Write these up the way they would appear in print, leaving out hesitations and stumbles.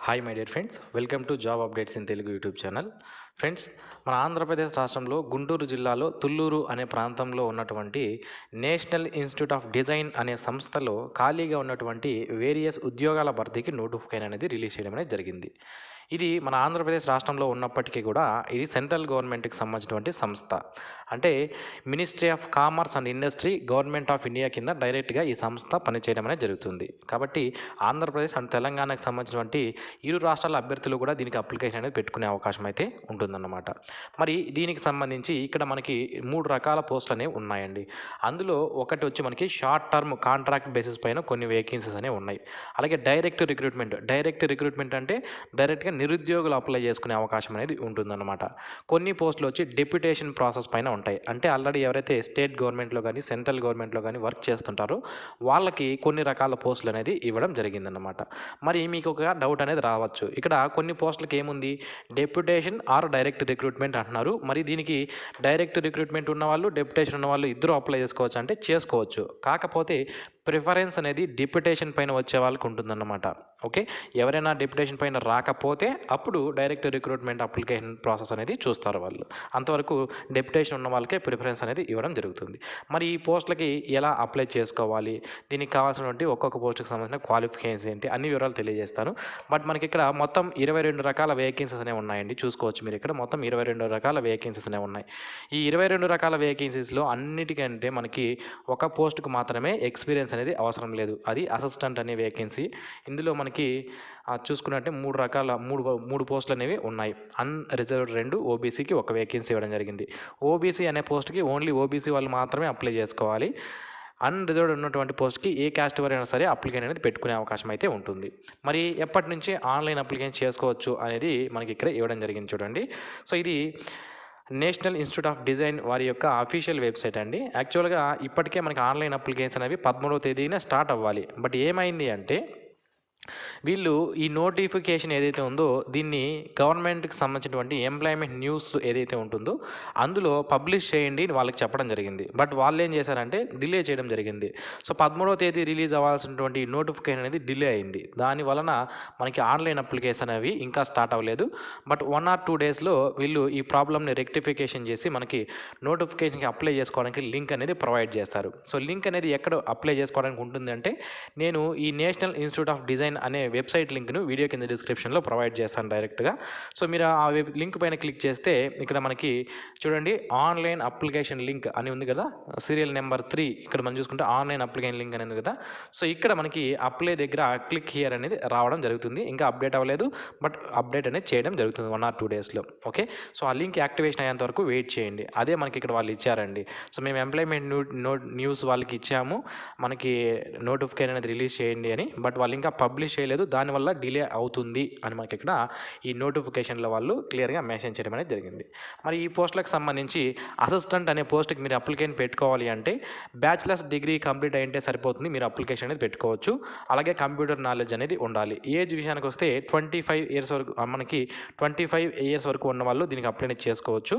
Hi my dear friends, welcome to job updates in Telugu YouTube channel. Friends, మన ఆంధ్రప్రదేశ్ రాష్ట్రంలో గుంటూరు జిల్లాలో తుళ్ళూరు అనే ప్రాంతంలో ఉన్నటువంటి నేషనల్ ఇన్స్టిట్యూట్ ఆఫ్ డిజైన్ అనే సంస్థలో ఖాళీగా ఉన్నటువంటి వేరియస్ ఉద్యోగాల భర్తీకి నోటిఫికేషన్ అనేది రిలీజ్ చేయడం అనేది జరిగింది. ఇది మన ఆంధ్రప్రదేశ్ రాష్ట్రంలో ఉన్నప్పటికీ కూడా ఇది సెంట్రల్ గవర్నమెంట్కి సంబంధించినటువంటి సంస్థ. అంటే ministry of commerce and industry, government of India కింద డైరెక్ట్గా ఈ సంస్థ పనిచేయడం అనేది జరుగుతుంది. కాబట్టి ఆంధ్రప్రదేశ్ అండ్ తెలంగాణకు సంబంధించినటువంటి ఇరు రాష్ట్రాల అభ్యర్థులు కూడా దీనికి అప్లికేషన్ అనేది పెట్టుకునే అవకాశం అయితే ఉంటుందన్నమాట. మరి దీనికి సంబంధించి ఇక్కడ మనకి 3 రకాల పోస్టులు అనేవి ఉన్నాయండి. అందులో ఒకటి వచ్చి మనకి షార్ట్ టర్మ్ కాంట్రాక్ట్ బేసిస్ పైన కొన్ని వేకెన్సీస్ అనేవి ఉన్నాయి. అలాగే డైరెక్ట్ రిక్రూట్మెంట్ అంటే డైరెక్ట్గా నిరుద్యోగులు అప్లై చేసుకునే అవకాశం అనేది ఉంటుందన్నమాట. కొన్ని పోస్టులు వచ్చి డెప్యుటేషన్ ప్రాసెస్ పైన ఉంటాయి. అంటే ఆల్రెడీ ఎవరైతే స్టేట్ గవర్నమెంట్లో కానీ సెంట్రల్ గవర్నమెంట్లో కానీ వర్క్ చేస్తుంటారో వాళ్ళకి కొన్ని రకాల పోస్టులు అనేది ఇవ్వడం జరిగిందన్నమాట. మరి మీకు ఒక డౌట్ అనేది రావచ్చు, ఇక్కడ కొన్ని పోస్టులకి ఏముంది డెప్యుటేషన్ ఆర్ డైరెక్ట్ రిక్రూట్మెంట్ అంటున్నారు. మరి దీనికి డైరెక్ట్ రిక్రూట్మెంట్ ఉన్నవాళ్ళు, డెప్యుటేషన్ ఉన్నవాళ్ళు ఇద్దరు అప్లై చేసుకోవచ్చు అంటే చేసుకోవచ్చు. కాకపోతే ప్రిఫరెన్స్ అనేది డిప్యుటేషన్ పైన వచ్చే వాళ్ళకి ఉంటుందన్నమాట. ఓకే, ఎవరైనా డిప్యుటేషన్ పైన రాకపోతే అప్పుడు డైరెక్ట్ రిక్రూట్మెంట్ అప్లికేషన్ ప్రాసెస్ అనేది చూస్తారు వాళ్ళు. అంతవరకు డిప్యుటేషన్ ఉన్న వాళ్ళకే ప్రిఫరెన్స్ అనేది ఇవ్వడం జరుగుతుంది. మరి ఈ పోస్టులకి ఎలా అప్లై చేసుకోవాలి, దీనికి కావాల్సినటువంటి ఒక్కొక్క పోస్టుకి సంబంధించిన క్వాలిఫికేషన్స్ ఏంటి, అన్ని వివరాలు తెలియజేస్తాను. బట్ మనకి ఇక్కడ మొత్తం 22 రకాల వేకెన్సీస్ అనేవి ఉన్నాయండి. చూసుకోవచ్చు మీరు ఇక్కడ మొత్తం 22 రకాల వేకెన్సీస్ అనేవి ఉన్నాయి. ఈ 22 రకాల వేకెన్సీస్లో అన్నిటికంటే మనకి ఒక పోస్టుకు మాత్రమే ఎక్స్పీరియన్స్ అనేది అవసరం లేదు. అది అసిస్టెంట్ అనే వేకెన్సీ. ఇందులో మనకి చూసుకున్నట్టే 3 పోస్టులు అనేవి ఉన్నాయి. అన్రిజర్వ్డ్ 2, ఓబీసీకి ఒక వేకెన్సీ ఇవ్వడం జరిగింది. ఓబీసీ అనే పోస్ట్కి ఓన్లీ ఓబీసీ వాళ్ళు మాత్రమే అప్లై చేసుకోవాలి. అన్రిజర్వ్డ్ ఉన్నటువంటి పోస్ట్కి ఏ క్యాస్ట్ వారైనా సరే అప్లికేషన్ అనేది పెట్టుకునే అవకాశం అయితే ఉంటుంది. మరి ఎప్పటి నుంచి ఆన్లైన్ అప్లికేషన్ చేసుకోవచ్చు అనేది మనకి ఇక్కడ ఇవ్వడం జరిగింది చూడండి. సో ఇది నేషనల్ ఇన్స్టిట్యూట్ ఆఫ్ డిజైన్ వారి యొక్క అఫీషియల్ వెబ్సైట్ అండి. యాక్చువల్గా ఇప్పటికే మనకి ఆన్లైన్ అప్లికేషన్ అనేవి 13వ తేదీన స్టార్ట్ అవ్వాలి. బట్ ఏమైంది అంటే వీళ్ళు ఈ నోటిఫికేషన్ ఏదైతే ఉందో దీన్ని గవర్నమెంట్కి సంబంధించినటువంటి ఎంప్లాయ్మెంట్ న్యూస్ ఏదైతే ఉంటుందో అందులో పబ్లిష్ చేయండి అని వాళ్ళకి చెప్పడం జరిగింది. బట్ వాళ్ళు ఏం చేశారంటే డిలే చేయడం జరిగింది. సో 13వ తేదీ రిలీజ్ అవ్వాల్సినటువంటి నోటిఫికేషన్ అనేది డిలే అయింది. దాని వలన మనకి ఆన్లైన్ అప్లికేషన్ అవి ఇంకా స్టార్ట్ అవ్వలేదు. బట్ 1 or 2 డేస్లో వీళ్ళు ఈ ప్రాబ్లమ్ని రెక్టిఫికేషన్ చేసి మనకి నోటిఫికేషన్కి అప్లై చేసుకోవడానికి లింక్ అనేది ప్రొవైడ్ చేస్తారు. సో లింక్ అనేది ఎక్కడ అప్లై చేసుకోవడానికి ఉంటుంది అంటే నేను ఈ నేషనల్ ఇన్స్టిట్యూట్ ఆఫ్ డిజైన్ అనే వెబ్సైట్ లింక్ను వీడియో కింద డిస్క్రిప్షన్లో ప్రొవైడ్ చేస్తాను డైరెక్ట్గా. సో మీరు ఆ లింక్ పైన క్లిక్ చేస్తే ఇక్కడ మనకి చూడండి ఆన్లైన్ అప్లికేషన్ లింక్ అని ఉంది కదా, సీరియల్ నెంబర్ 3 ఇక్కడ మనం చూసుకుంటే ఆన్లైన్ అప్లికేషన్ లింక్ అనేది ఉంది కదా. సో ఇక్కడ మనకి అప్లై దగ్గర క్లిక్ హియర్ అనేది రావడం జరుగుతుంది. ఇంకా అప్డేట్ అవ్వలేదు, బట్ అప్డేట్ అనేది చేయడం జరుగుతుంది 1 or 2 డేస్లో. ఓకే, సో ఆ లింక్ యాక్టివేషన్ అయ్యేంత వరకు వెయిట్ చేయండి. అదే మనకి ఇక్కడ వాళ్ళు ఇచ్చారండి. సో మేము ఎంప్లాయ్మెంట్ న్యూస్ వాళ్ళకి ఇచ్చాము, మనకి నోటిఫికేషన్ అనేది రిలీజ్ చేయండి అని. బట్ వాళ్ళు ఇంకా పబ్లిష్ చేయలేదు, దానివల్ల డిలే అవుతుంది అని మనకి ఇక్కడ ఈ నోటిఫికేషన్లో వాళ్ళు క్లియర్గా మెన్షన్ చేయడం అనేది జరిగింది. మరి ఈ పోస్టులకు సంబంధించి అసిస్టెంట్ అనే పోస్ట్కి మీరు అప్లికేషన్ పెట్టుకోవాలి అంటే బ్యాచిలర్స్ డిగ్రీ కంప్లీట్ అయ్యింటే సరిపోతుంది, మీరు అప్లికేషన్ అనేది పెట్టుకోవచ్చు. అలాగే కంప్యూటర్ నాలెడ్జ్ అనేది ఉండాలి. ఏజ్ విషయానికి వస్తే 25 ఇయర్స్ వరకు మనకి 25 ఇయర్స్ వరకు ఉన్న వాళ్ళు దీనికి అప్లై చేసుకోవచ్చు.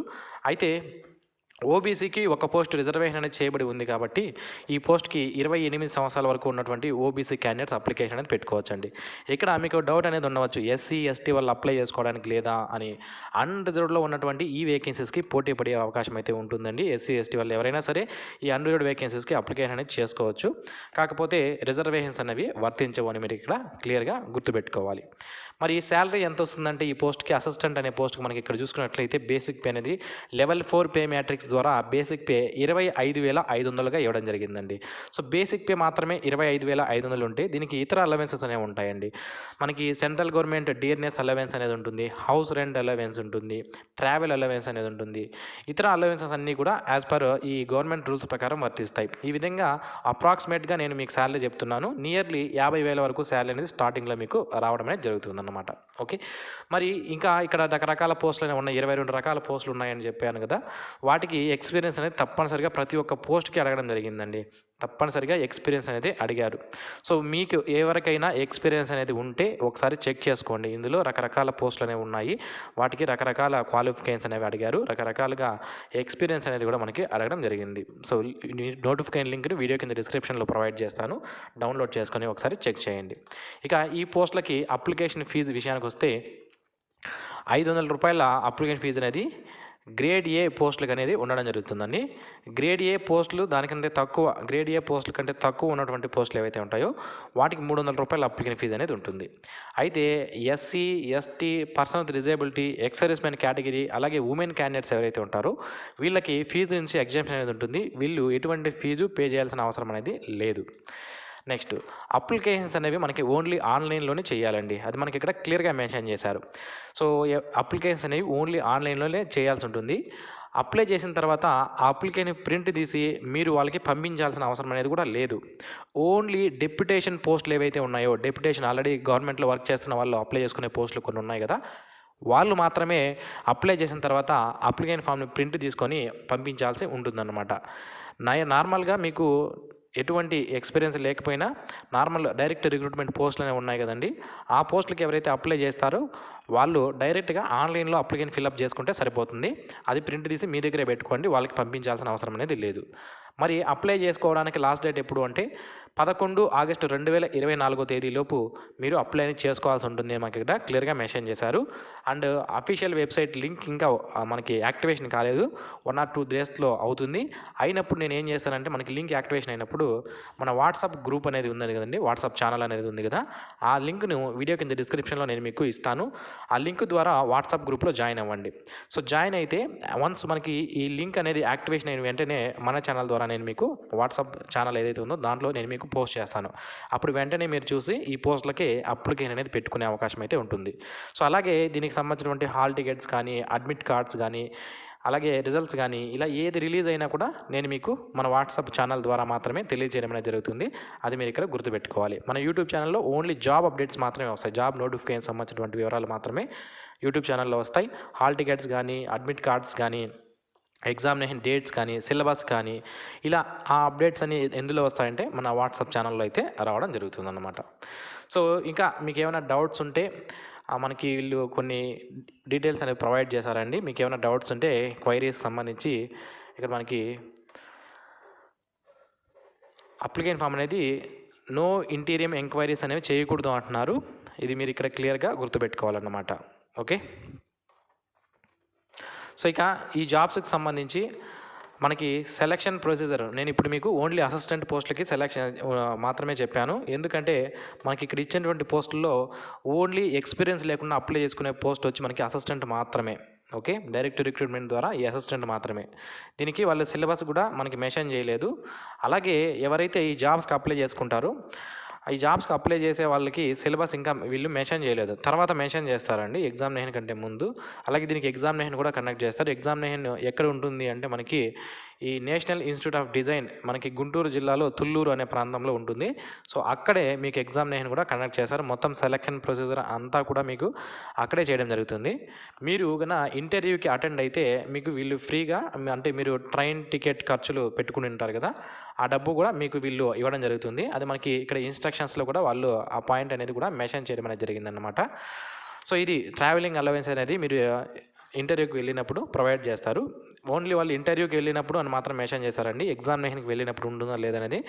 అయితే ఓబీసీకి ఒక పోస్ట్ రిజర్వేషన్ అనేది చేయబడి ఉంది కాబట్టి ఈ పోస్ట్కి 28 సంవత్సరాల వరకు ఉన్నటువంటి ఓబీసీ క్యాండిడేట్స్ అప్లికేషన్ అనేది పెట్టుకోవచ్చండి. ఇక్కడ మీకు డౌట్ అనేది ఉండవచ్చు, ఎస్సీ ఎస్టీ వాళ్ళు అప్లై చేసుకోవడానికి లేదా అని. అన్రిజర్వ్డ్లో ఉన్నటువంటి ఈ వేకెన్సీస్కి పోటీ పడే అవకాశం అయితే ఉంటుందండి. ఎస్సీ ఎస్టీ వాళ్ళు ఎవరైనా సరే ఈ అన్రిజర్వ్డ్ వేకెన్సీస్కి అప్లికేషన్ అనేది చేసుకోవచ్చు. కాకపోతే రిజర్వేషన్స్ అనేవి వర్తించవు అని మీరు ఇక్కడ క్లియర్గా గుర్తుపెట్టుకోవాలి. మరి శాలరీ ఎంత వస్తుందంటే ఈ పోస్ట్కి అసిస్టెంట్ అనే పోస్ట్కి మనకి ఇక్కడ చూసుకున్నట్లయితే బేసిక్ పే అనేది లెవెల్ 4 పే మ్యాట్రిక్స్ ద్వారా బేసిక్ పే 25,500గా ఇవ్వడం జరిగిందండి. సో బేసిక్ పే మాత్రమే 25,500 ఉంటే దీనికి ఇతర అలవెన్సెస్ అనేవి ఉంటాయండి. మనకి సెంట్రల్ గవర్నమెంట్ డియర్నెస్ అలవెన్స్ అనేది ఉంటుంది, హౌస్ రెంట్ అలవెన్స్ ఉంటుంది, ట్రావెల్ అలవెన్స్ అనేది ఉంటుంది. ఇతర అలవెన్సెస్ అన్నీ కూడా యాజ్ పర్ ఈ గవర్నమెంట్ రూల్స్ ప్రకారం వర్తిస్తాయి. ఈ విధంగా అప్రాక్సిమేట్గా నేను మీకు శాలరీ చెప్తున్నాను, నియర్లీ 50,000 వరకు శాలరీ అనేది స్టార్టింగ్లో మీకు రావడం అనేది జరుగుతుందన్నమాట. ఓకే, మరి ఇంకా ఇక్కడ రకరకాల పోస్టులు అనేవి ఉన్నాయి, 22 రకాల పోస్టులు ఉన్నాయని చెప్పాను కదా. వాటికి మనకి ఎక్స్పీరియన్స్ అనేది తప్పనిసరిగా ప్రతి ఒక్క పోస్ట్కి అడగడం జరిగిందండి. తప్పనిసరిగా ఎక్స్పీరియన్స్ అనేది అడిగారు. సో మీకు ఎవరికైనా ఎక్స్పీరియన్స్ అనేది ఉంటే ఒకసారి చెక్ చేసుకోండి. ఇందులో రకరకాల పోస్టులు అనేవి ఉన్నాయి. వాటికి రకరకాల క్వాలిఫికేషన్స్ అనేవి అడిగారు. రకరకాలుగా ఎక్స్పీరియన్స్ అనేది కూడా మనకి అడగడం జరిగింది. సో నోటిఫికేషన్ లింక్ని వీడియో కింద డిస్క్రిప్షన్లో ప్రొవైడ్ చేస్తాను. డౌన్లోడ్ చేసుకొని ఒకసారి చెక్ చేయండి. ఇక ఈ పోస్టులకి అప్లికేషన్ ఫీజు విషయానికి వస్తే ₹500 అప్లికేషన్ ఫీజు అనేది గ్రేడ్ ఏ పోస్టులకు అనేది ఉండడం జరుగుతుందండి. గ్రేడ్ ఏ పోస్టులు దానికంటే తక్కువ, గ్రేడ్ ఏ పోస్టుల కంటే తక్కువ ఉన్నటువంటి పోస్టులు ఏవైతే ఉంటాయో వాటికి ₹300 అప్లికేషన్ ఫీజు అనేది ఉంటుంది. అయితే SC, ST, person with disability, ex service men category, అలాగే ఉమెన్ క్యాండిడేట్స్ ఎవరైతే ఉంటారో వీళ్ళకి ఫీజు నుంచి ఎగ్జామ్షన్ అనేది ఉంటుంది. వీళ్ళు ఎటువంటి ఫీజు పే చేయాల్సిన అవసరం అనేది లేదు. నెక్స్ట్ అప్లికేషన్స్ అనేవి మనకి ఓన్లీ ఆన్లైన్లోనే చేయాలండి. అది మనకి ఇక్కడ క్లియర్గా మెన్షన్ చేశారు. సో అప్లికేషన్స్ అనేవి ఓన్లీ ఆన్లైన్లోనే చేయాల్సి ఉంటుంది. అప్లై చేసిన తర్వాత ఆ అప్లికేషన్ ప్రింట్ తీసి మీరు వాళ్ళకి పంపించాల్సిన అవసరం అనేది కూడా లేదు. ఓన్లీ డెప్యుటేషన్ పోస్టులు ఏవైతే ఉన్నాయో, డెప్యుటేషన్ ఆల్రెడీ గవర్నమెంట్లో వర్క్ చేస్తున్న వాళ్ళు అప్లై చేసుకునే పోస్టులు కొన్ని ఉన్నాయి కదా, వాళ్ళు మాత్రమే అప్లై చేసిన తర్వాత అప్లికేషన్ ఫామ్ని ప్రింట్ తీసుకొని పంపించాల్సి ఉంటుందన్నమాట. నార్మల్గా మీకు ఎటువంటి ఎక్స్పీరియన్స్ లేకపోయినా నార్మల్ డైరెక్ట్ రిక్రూట్మెంట్ పోస్టులు అనేవి ఉన్నాయి కదండి, ఆ పోస్టులకి ఎవరైతే అప్లై చేస్తారో వాళ్ళు డైరెక్ట్గా ఆన్లైన్లో అప్లికేషన్ ఫిల్అప్ చేసుకుంటే సరిపోతుంది. అది ప్రింట్ తీసి మీ దగ్గరే పెట్టుకోండి, వాళ్ళకి పంపించాల్సిన అవసరం అనేది లేదు. మరి అప్లై చేసుకోవడానికి లాస్ట్ డేట్ ఎప్పుడు అంటే 11 ఆగస్టు 2024 తేదీలోపు మీరు అప్లై చేసుకోవాల్సి ఉంటుంది. మాకు ఇక్కడ క్లియర్గా మెన్షన్ చేశారు. అండ్ అఫీషియల్ వెబ్సైట్ లింక్ ఇంకా మనకి యాక్టివేషన్ కాలేదు. 1 or 2 డేస్లో అవుతుంది. అయినప్పుడు నేను ఏం చేస్తానంటే మనకి లింక్ యాక్టివేషన్ అయినప్పుడు మన వాట్సాప్ గ్రూప్ అనేది ఉంది కదండి, వాట్సాప్ ఛానల్ అనేది ఉంది కదా, ఆ లింక్ను వీడియో కింద డిస్క్రిప్షన్లో నేను మీకు ఇస్తాను. ఆ లింక్ ద్వారా వాట్సాప్ గ్రూప్లో జాయిన్ అవ్వండి. సో జాయిన్ అయితే వన్స్ మనకి ఈ లింక్ అనేది యాక్టివేషన్ అయిన వెంటనే మన ఛానల్ ద్వారా నేను మీకు వాట్సాప్ ఛానల్ ఏదైతే ఉందో దాంట్లో నేను మీకు పోస్ట్ చేస్తాను. అప్పుడు వెంటనే మీరు చూసి ఈ పోస్టులకి అప్లికేషన్ అనేది పెట్టుకునే అవకాశం అయితే ఉంటుంది. సో అలాగే దీనికి సంబంధించినటువంటి హాల్ టికెట్స్ కానీ, అడ్మిట్ కార్డ్స్ కానీ, అలాగే రిజల్ట్స్ కానీ ఇలా ఏది రిలీజ్ అయినా కూడా నేను మీకు మన వాట్సాప్ ఛానల్ ద్వారా మాత్రమే తెలియజేయడం అనేది జరుగుతుంది. అది మీరు ఇక్కడ గుర్తుపెట్టుకోవాలి. మన యూట్యూబ్ ఛానల్లో ఓన్లీ జాబ్ అప్డేట్స్ మాత్రమే వస్తాయి. జాబ్ నోటిఫికేషన్ సంబంధించినటువంటి వివరాలు మాత్రమే యూట్యూబ్ ఛానల్లో వస్తాయి. హాల్ టికెట్స్ కానీ, అడ్మిట్ కార్డ్స్ కానీ, ఎగ్జామినేషన్ డేట్స్ కానీ, సిలబస్ కానీ ఇలా ఆ అప్డేట్స్ అన్ని ఎందులో వస్తాయంటే మన వాట్సాప్ ఛానల్లో అయితే రావడం జరుగుతుందన్నమాట. సో ఇంకా మీకు ఏమైనా డౌట్స్ ఉంటే మనకి వీళ్ళు కొన్ని డీటెయిల్స్ అనేవి ప్రొవైడ్ చేశారండి. మీకు ఏమైనా డౌట్స్ ఉంటే క్వైరీస్ సంబంధించి ఇక్కడ మనకి అప్లికేషన్ ఫామ్ అనేది నో ఇంటీరియం ఎంక్వైరీస్ అనేవి చేయకూడదు అంటున్నారు. ఇది మీరు ఇక్కడ క్లియర్గా గుర్తుపెట్టుకోవాలన్నమాట. ఓకే. సో ఇక ఈ జాబ్స్కి సంబంధించి మనకి సెలక్షన్ ప్రొసీజర్ నేను ఇప్పుడు మీకు ఓన్లీ అసిస్టెంట్ పోస్టులకి సెలక్షన్ మాత్రమే చెప్పాను. ఎందుకంటే మనకి ఇక్కడ ఇచ్చినటువంటి పోస్టుల్లో ఓన్లీ ఎక్స్పీరియన్స్ లేకుండా అప్లై చేసుకునే పోస్ట్ వచ్చి మనకి అసిస్టెంట్ మాత్రమే. ఓకే, డైరెక్ట్ రిక్రూట్మెంట్ ద్వారా ఈ అసిస్టెంట్ మాత్రమే. దీనికి వాళ్ళ సిలబస్ కూడా మనకి మెన్షన్ చేయలేదు. అలాగే ఎవరైతే ఈ జాబ్స్కి అప్లై చేసుకుంటారో ఈ జాబ్స్కి అప్లై చేసే వాళ్ళకి సిలబస్ ఇంకా వీళ్ళు మెన్షన్ చేయలేదు, తర్వాత మెన్షన్ చేస్తారండి ఎగ్జామినేషన్ కంటే ముందు. అలాగే దీనికి ఎగ్జామినేషన్ కూడా కండక్ట్ చేస్తారు. ఎగ్జామినేషన్ ఎక్కడ ఉంటుంది అంటే మనకి ఈ నేషనల్ ఇన్స్టిట్యూట్ ఆఫ్ డిజైన్ మనకి గుంటూరు జిల్లాలో తుళ్ళూరు అనే ప్రాంతంలో ఉంటుంది. సో అక్కడే మీకు ఎగ్జామినేషన్ కూడా కండక్ట్ చేస్తారు. మొత్తం సెలక్షన్ ప్రొసీజర్ అంతా కూడా మీకు అక్కడే చేయడం జరుగుతుంది. మీరు కన్నా ఇంటర్వ్యూకి అటెండ్ అయితే మీకు వీళ్ళు ఫ్రీగా, అంటే మీరు ట్రైన్ టికెట్ ఖర్చులు పెట్టుకుని ఉంటారు కదా, ఆ డబ్బు కూడా మీకు వీళ్ళు ఇవ్వడం జరుగుతుంది. అది మనకి ఇక్కడ ఇన్స్ట్రక్షన్స్లో కూడా వాళ్ళు ఆ పాయింట్ అనేది కూడా మెన్షన్ చేయడం అనేది జరిగిందన్నమాట. సో ఇది ట్రావెలింగ్ అలవెన్స్ అనేది మీరు ఇంటర్వ్యూకి వెళ్ళినప్పుడు ప్రొవైడ్ చేస్తారు. ఓన్లీ వాళ్ళు ఇంటర్వ్యూకి వెళ్ళినప్పుడు అని మాత్రం మెన్షన్ చేస్తారండి. ఎగ్జామినేషన్కి వెళ్ళినప్పుడు ఉంటుందా లేదనేది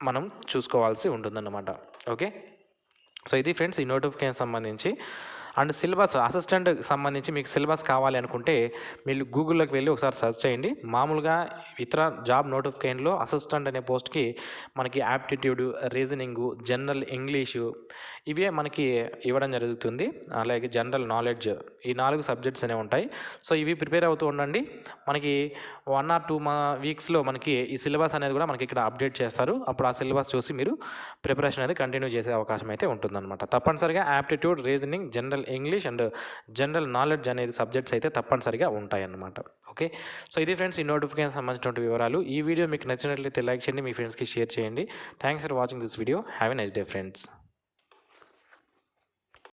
మనం చూసుకోవాల్సి ఉంటుందన్నమాట. ఓకే. సో ఇది ఫ్రెండ్స్ ఈ నోటిఫికేషన్ సంబంధించి. అండ్ సిలబస్ అసిస్టెంట్కి సంబంధించి మీకు సిలబస్ కావాలి అనుకుంటే మీరు గూగుల్లోకి వెళ్ళి ఒకసారి సెర్చ్ చేయండి. మామూలుగా ఇతర జాబ్ నోటిఫికేషన్లో అసిస్టెంట్ అనే పోస్ట్కి మనకి యాప్టిట్యూడ్, రీజనింగు, జనరల్ ఇంగ్లీషు ఇవే మనకి ఇవ్వడం జరుగుతుంది. అలాగే జనరల్ నాలెడ్జ్, ఈ 4 సబ్జెక్ట్స్ అనేవి ఉంటాయి. సో ఇవి ప్రిపేర్ అవుతూ ఉండండి. మనకి 1 or 2 వీక్స్లో మనకి ఈ సిలబస్ అనేది కూడా మనకి ఇక్కడ అప్డేట్ చేస్తారు. అప్పుడు ఆ సిలబస్ చూసి మీరు ప్రిపరేషన్ అనేది కంటిన్యూ చేసే అవకాశం అయితే ఉంటుందన్నమాట. తప్పనిసరిగా aptitude, reasoning, general English and general knowledge అనేది సబ్జెక్ట్స్ అయితే తప్పనిసరిగా ఉంటాయన్నమాట. ఓకే. సో ఇది ఫ్రెండ్స్ ఈ నోటిఫికేషన్ సంబంధించినటువంటి వివరాలు. ఈ వీడియో మీకు నచ్చినట్లయితే లైక్ చేయండి, మీ ఫ్రెండ్స్కి షేర్ చేయండి. Thanks for watching this video. Have a nice day friends.